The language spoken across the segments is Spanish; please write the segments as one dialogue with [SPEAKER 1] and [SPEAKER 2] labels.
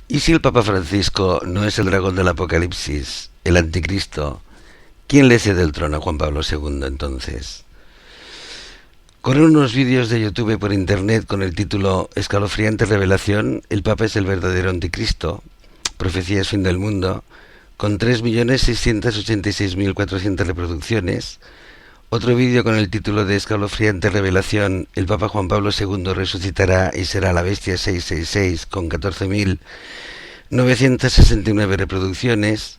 [SPEAKER 1] ¿Y si el Papa Francisco no es el dragón del Apocalipsis, el anticristo? ¿Quién le cede el trono a Juan Pablo II entonces? Con unos vídeos de YouTube por internet con el título Escalofriante revelación, el Papa es el verdadero anticristo, profecías fin del mundo, con 3.686.400 reproducciones. Otro vídeo con el título de Escalofriante revelación, el Papa Juan Pablo II resucitará y será la bestia 666, con 14.969 reproducciones.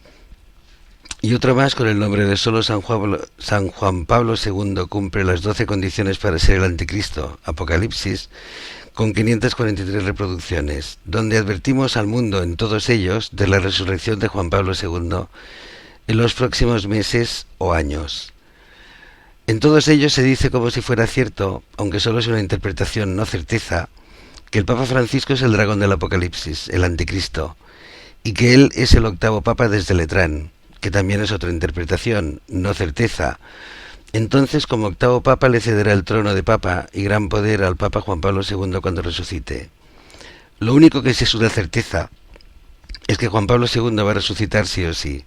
[SPEAKER 1] Y otro más con el nombre de solo San Juan Pablo II cumple las 12 condiciones para ser el anticristo, Apocalipsis, con 543 reproducciones, donde advertimos al mundo en todos ellos de la resurrección de Juan Pablo II en los próximos meses o años. En todos ellos se dice como si fuera cierto, aunque solo es una interpretación, no certeza, que el Papa Francisco es el dragón del Apocalipsis, el anticristo, y que él es el octavo Papa desde Letrán, que también es otra interpretación, no certeza. Entonces, como octavo Papa, le cederá el trono de Papa y gran poder al Papa Juan Pablo II cuando resucite. Lo único que sí es una certeza es que Juan Pablo II va a resucitar sí o sí,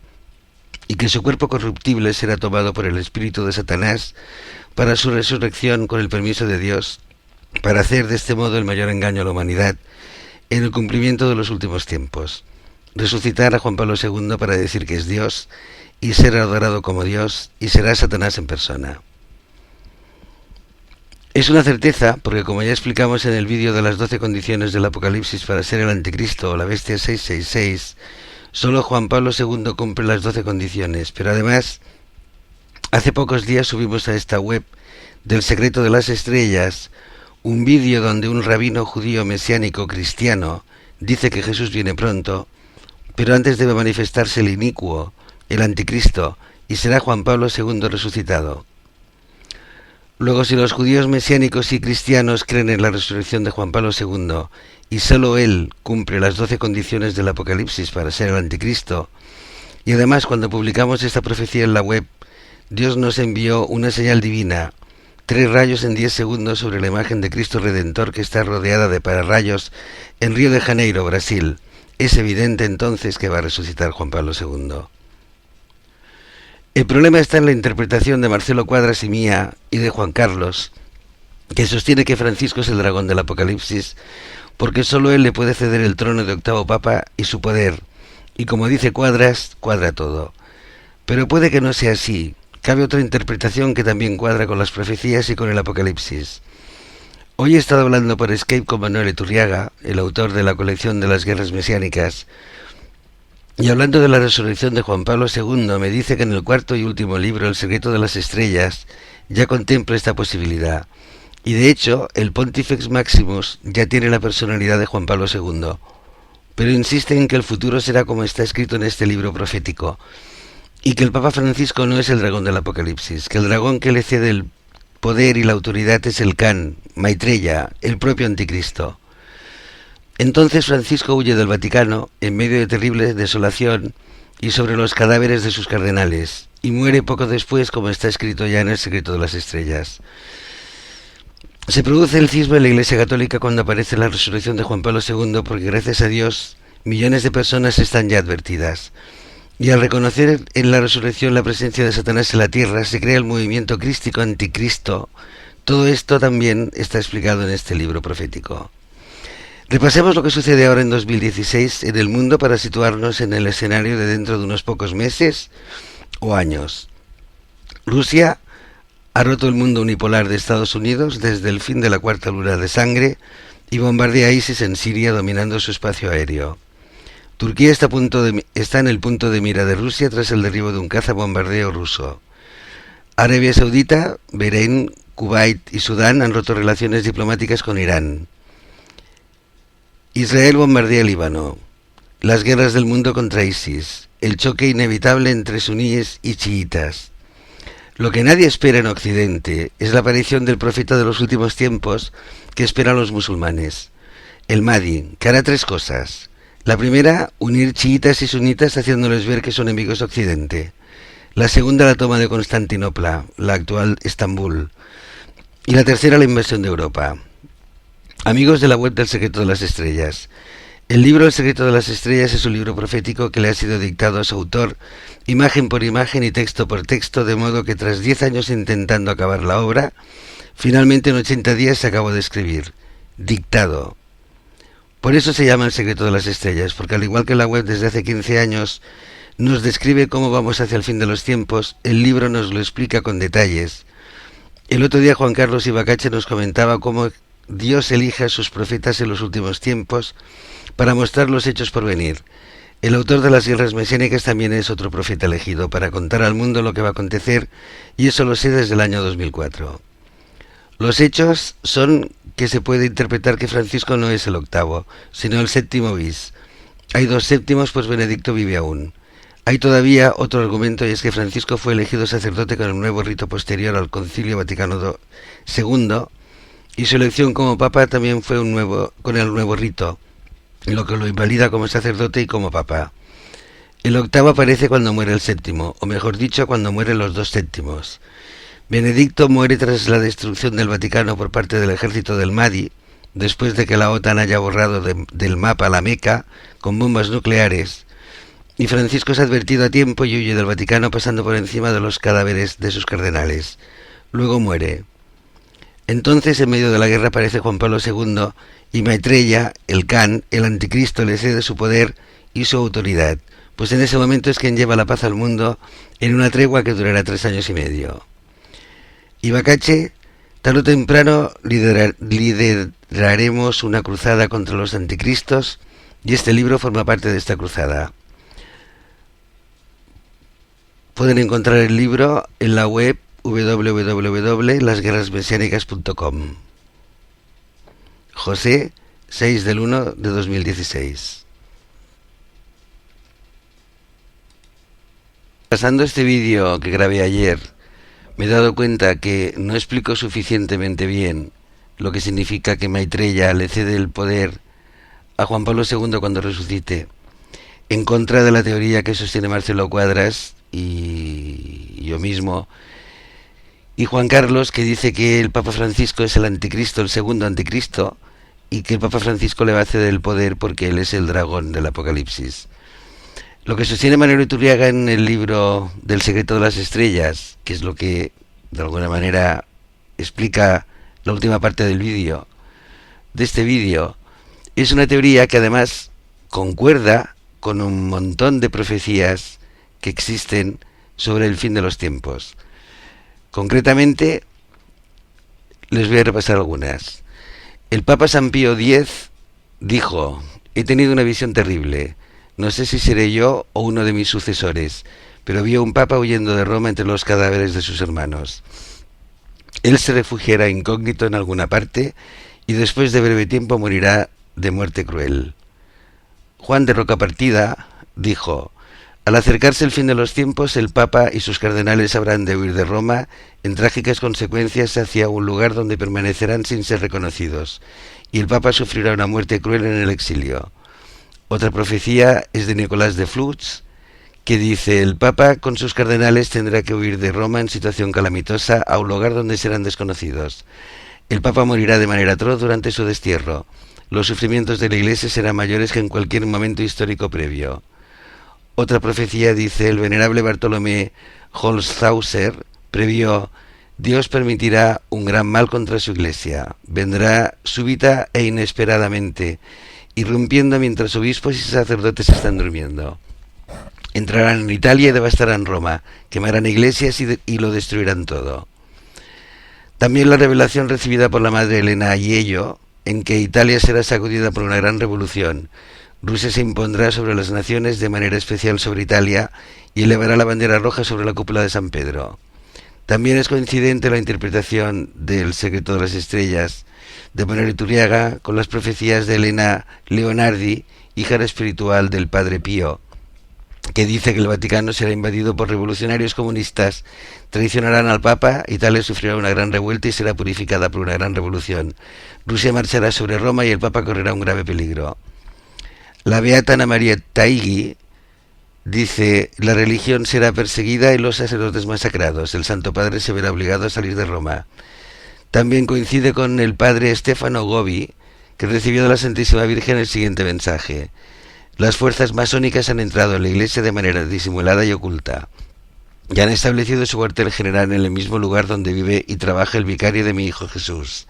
[SPEAKER 1] y que su cuerpo corruptible será tomado por el espíritu de Satanás para su resurrección con el permiso de Dios, para hacer de este modo el mayor engaño a la humanidad en el cumplimiento de los últimos tiempos. Resucitar a Juan Pablo II para decir que es Dios y ser adorado como Dios, y será Satanás en persona. Es una certeza porque, como ya explicamos en el vídeo de las 12 condiciones del Apocalipsis para ser el anticristo o la bestia 666, solo Juan Pablo II cumple las 12 condiciones, pero además, hace pocos días subimos a esta web del Secreto de las Estrellas un vídeo donde un rabino judío mesiánico cristiano dice que Jesús viene pronto, pero antes debe manifestarse el inicuo, el anticristo, y será Juan Pablo II resucitado. Luego, si los judíos mesiánicos y cristianos creen en la resurrección de Juan Pablo II, y solo él cumple las 12 condiciones del Apocalipsis para ser el anticristo, y además cuando publicamos esta profecía en la web, Dios nos envió una señal divina, 3 rayos en 10 segundos sobre la imagen de Cristo Redentor que está rodeada de pararrayos en Río de Janeiro, Brasil. Es evidente entonces que va a resucitar Juan Pablo II. El problema está en la interpretación de Marcelo Cuadras y mía y de Juan Carlos, que sostiene que Francisco es el dragón del Apocalipsis, porque solo él le puede ceder el trono de octavo Papa y su poder, y como dice Cuadras, cuadra todo. Pero puede que no sea así. Cabe otra interpretación que también cuadra con las profecías y con el Apocalipsis. Hoy he estado hablando por Skype con Manuel Iturriaga, el autor de la colección de las guerras mesiánicas, y hablando de la resurrección de Juan Pablo II, me dice que en el cuarto y último libro, El secreto de las estrellas, ya contempla esta posibilidad. Y de hecho, el Pontifex Maximus ya tiene la personalidad de Juan Pablo II, pero insiste en que el futuro será como está escrito en este libro profético, y que el Papa Francisco no es el dragón del Apocalipsis, que el dragón que le cede el poder y la autoridad es el Can, Maitreya, el propio anticristo. Entonces Francisco huye del Vaticano en medio de terrible desolación y sobre los cadáveres de sus cardenales, y muere poco después, como está escrito ya en El secreto de las estrellas. Se produce el cisma en la Iglesia Católica cuando aparece la resurrección de Juan Pablo II, porque gracias a Dios millones de personas están ya advertidas. Y al reconocer en la resurrección la presencia de Satanás en la tierra, se crea el movimiento crístico anticristo. Todo esto también está explicado en este libro profético. Repasemos lo que sucede ahora en 2016 en el mundo para situarnos en el escenario de dentro de unos pocos meses o años. Rusia ha roto el mundo unipolar de Estados Unidos desde el fin de la cuarta luna de sangre y bombardea a ISIS en Siria dominando su espacio aéreo. Turquía está en el punto de mira de Rusia tras el derribo de un cazabombardeo ruso. Arabia Saudita, Bahrein, Kuwait y Sudán han roto relaciones diplomáticas con Irán. Israel bombardea Líbano. Las guerras del mundo contra ISIS. El choque inevitable entre suníes y chiitas. Lo que nadie espera en Occidente es la aparición del profeta de los últimos tiempos que esperan los musulmanes. El Mahdi, que hará 3 cosas. La primera, unir chiitas y sunitas haciéndoles ver que son enemigos de Occidente. La segunda, la toma de Constantinopla, la actual Estambul. Y la tercera, la invasión de Europa. Amigos de la web del secreto de las estrellas, El libro El secreto de las estrellas es un libro profético que le ha sido dictado a su autor, imagen por imagen y texto por texto, de modo que tras 10 años intentando acabar la obra, finalmente en 80 días se acabó de escribir. Dictado. Por eso se llama El secreto de las estrellas, porque al igual que la web desde hace 15 años nos describe cómo vamos hacia el fin de los tiempos, el libro nos lo explica con detalles. El otro día Juan Carlos Ibacache nos comentaba cómo Dios elige a sus profetas en los últimos tiempos para mostrar los hechos por venir. El autor de las guerras mesiánicas también es otro profeta elegido para contar al mundo lo que va a acontecer, y eso lo sé desde el año 2004. Los hechos son que se puede interpretar que Francisco no es el octavo, sino el séptimo bis. Hay 2 séptimos, pues Benedicto vive aún. Hay todavía otro argumento, y es que Francisco fue elegido sacerdote con el nuevo rito posterior al Concilio Vaticano II, y su elección como papa también fue con el nuevo rito, lo que lo invalida como sacerdote y como papa. El octavo aparece cuando muere el séptimo, o mejor dicho, cuando mueren los 2 séptimos. Benedicto muere tras la destrucción del Vaticano por parte del ejército del Mahdi, después de que la OTAN haya borrado del mapa la Meca con bombas nucleares, y Francisco es advertido a tiempo y huye del Vaticano pasando por encima de los cadáveres de sus cardenales. Luego muere. Entonces, en medio de la guerra, aparece Juan Pablo II y Maitreya, el Can, el anticristo, le cede su poder y su autoridad, pues en ese momento es quien lleva la paz al mundo en una tregua que durará 3 años y medio. Ibacache, tarde o temprano lideraremos una cruzada contra los anticristos, y este libro forma parte de esta cruzada. Pueden encontrar el libro en la web www.lasguerrasmesianicas.com. José, 6/1/2016. Pasando este vídeo que grabé ayer, me he dado cuenta que no explico suficientemente bien lo que significa que Maitreya le cede el poder a Juan Pablo II cuando resucite, en contra de la teoría que sostiene Marcelo Cuadras y yo mismo, y Juan Carlos, que dice que el Papa Francisco es el anticristo, el segundo anticristo, y que el Papa Francisco le va a ceder el poder porque él es el dragón del Apocalipsis. Lo que sostiene Manuel Iturriaga en el libro del secreto de las estrellas, que es lo que de alguna manera explica la última parte del vídeo, de este vídeo, es una teoría que además concuerda con un montón de profecías que existen sobre el fin de los tiempos. Concretamente, les voy a repasar algunas. El Papa San Pío X dijo: he tenido una visión terrible. No sé si seré yo o uno de mis sucesores, pero vi a un papa huyendo de Roma entre los cadáveres de sus hermanos. Él se refugiará incógnito en alguna parte y después de breve tiempo morirá de muerte cruel. Juan de Rocapartida dijo: al acercarse el fin de los tiempos, el Papa y sus cardenales habrán de huir de Roma en trágicas consecuencias hacia un lugar donde permanecerán sin ser reconocidos, y el Papa sufrirá una muerte cruel en el exilio. Otra profecía es de Nicolás de Flux, que dice: el Papa con sus cardenales tendrá que huir de Roma en situación calamitosa a un lugar donde serán desconocidos. El Papa morirá de manera atroz durante su destierro. Los sufrimientos de la Iglesia serán mayores que en cualquier momento histórico previo. Otra profecía dice: el venerable Bartolomé Holzhauser previó: Dios permitirá un gran mal contra su Iglesia. Vendrá súbita e inesperadamente, irrumpiendo mientras obispos y sacerdotes están durmiendo. Entrarán en Italia y devastarán Roma, quemarán iglesias y lo destruirán todo. También la revelación recibida por la madre Elena Aiello, en que Italia será sacudida por una gran revolución. Rusia se impondrá sobre las naciones, de manera especial sobre Italia, y elevará la bandera roja sobre la cúpula de San Pedro. También es coincidente la interpretación del secreto de las estrellas de Manuel Iturriaga con las profecías de Elena Leonardi, hija espiritual del Padre Pío, que dice que el Vaticano será invadido por revolucionarios comunistas, traicionarán al Papa, Italia sufrirá una gran revuelta y será purificada por una gran revolución. Rusia marchará sobre Roma y el Papa correrá un grave peligro. La beata Ana María Taigui dice: la religión será perseguida y los sacerdotes masacrados. El Santo Padre se verá obligado a salir de Roma. También coincide con el padre Stefano Gobi, que recibió de la Santísima Virgen el siguiente mensaje: las fuerzas masónicas han entrado en la iglesia de manera disimulada y oculta, y han establecido su cuartel general en el mismo lugar donde vive y trabaja el vicario de mi Hijo Jesús.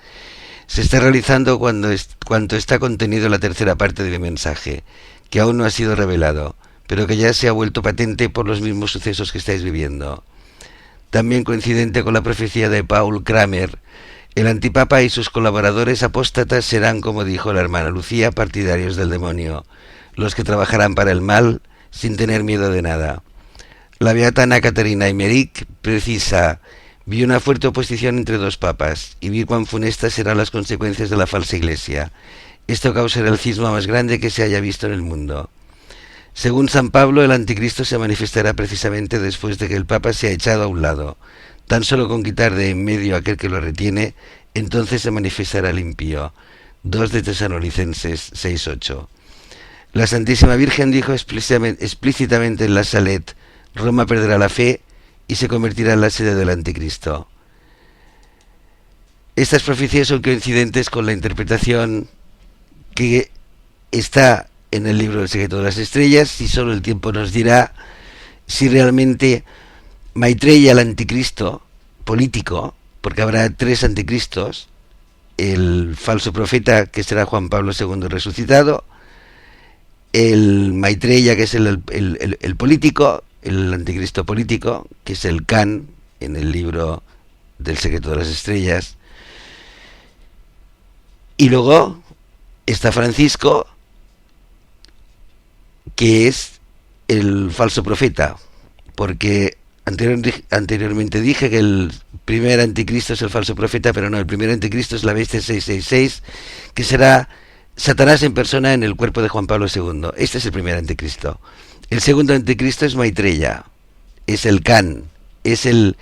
[SPEAKER 1] Se está realizando cuanto está contenido en la tercera parte de mi mensaje, que aún no ha sido revelado, pero que ya se ha vuelto patente por los mismos sucesos que estáis viviendo. También coincidente con la profecía de Paul Kramer, el antipapa y sus colaboradores apóstatas serán, como dijo la hermana Lucía, partidarios del demonio, los que trabajarán para el mal sin tener miedo de nada. La beata Ana Caterina Emmerich precisa: vi una fuerte oposición entre dos papas y vi cuán funestas serán las consecuencias de la falsa iglesia. Esto causará el cisma más grande que se haya visto en el mundo. Según San Pablo, el anticristo se manifestará precisamente después de que el papa se ha echado a un lado. Tan solo con quitar de en medio a aquel que lo retiene, entonces se manifestará el impío. 2 de Tesalonicenses 6:8. La Santísima Virgen dijo explícitamente en la Salet: Roma perderá la fe y se convertirá en la sede del anticristo. Estas profecías son coincidentes con la interpretación que está en el libro del secreto de las estrellas, y solo el tiempo nos dirá si realmente Maitreya, el anticristo político, porque habrá 3 anticristos: el falso profeta, que será Juan Pablo II resucitado; el Maitreya, que es el político, el anticristo político, que es el Khan en el libro del secreto de las estrellas; y luego está Francisco, que es el falso profeta, porque anteriormente dije que el primer anticristo es el falso profeta, pero no, el primer anticristo es la bestia 666, que será Satanás en persona en el cuerpo de Juan Pablo II. Este es el primer anticristo. El segundo anticristo es Maitreya, es el Khan, es el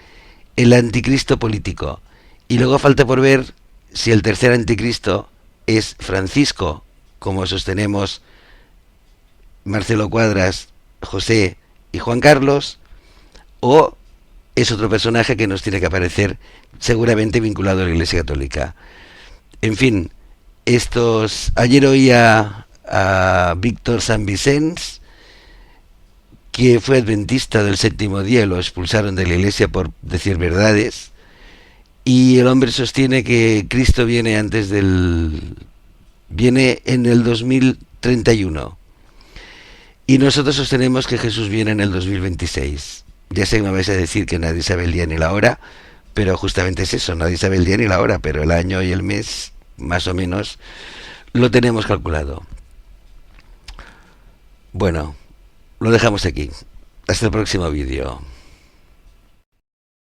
[SPEAKER 1] anticristo político. Y luego falta por ver si el tercer anticristo es Francisco, como sostenemos Marcelo Cuadras, José y Juan Carlos, o es otro personaje que nos tiene que aparecer, seguramente vinculado a la Iglesia Católica. En fin, ayer oía a Víctor San Vicens, que fue adventista del séptimo día y lo expulsaron de la Iglesia por decir verdades, y el hombre sostiene que Cristo viene viene en el 2031. Y nosotros sostenemos que Jesús viene en el 2026. Ya sé que me vais a decir que nadie sabe el día ni la hora, pero justamente es eso, nadie sabe el día ni la hora, pero el año y el mes, más o menos, lo tenemos calculado. Bueno, lo dejamos aquí. Hasta el próximo vídeo.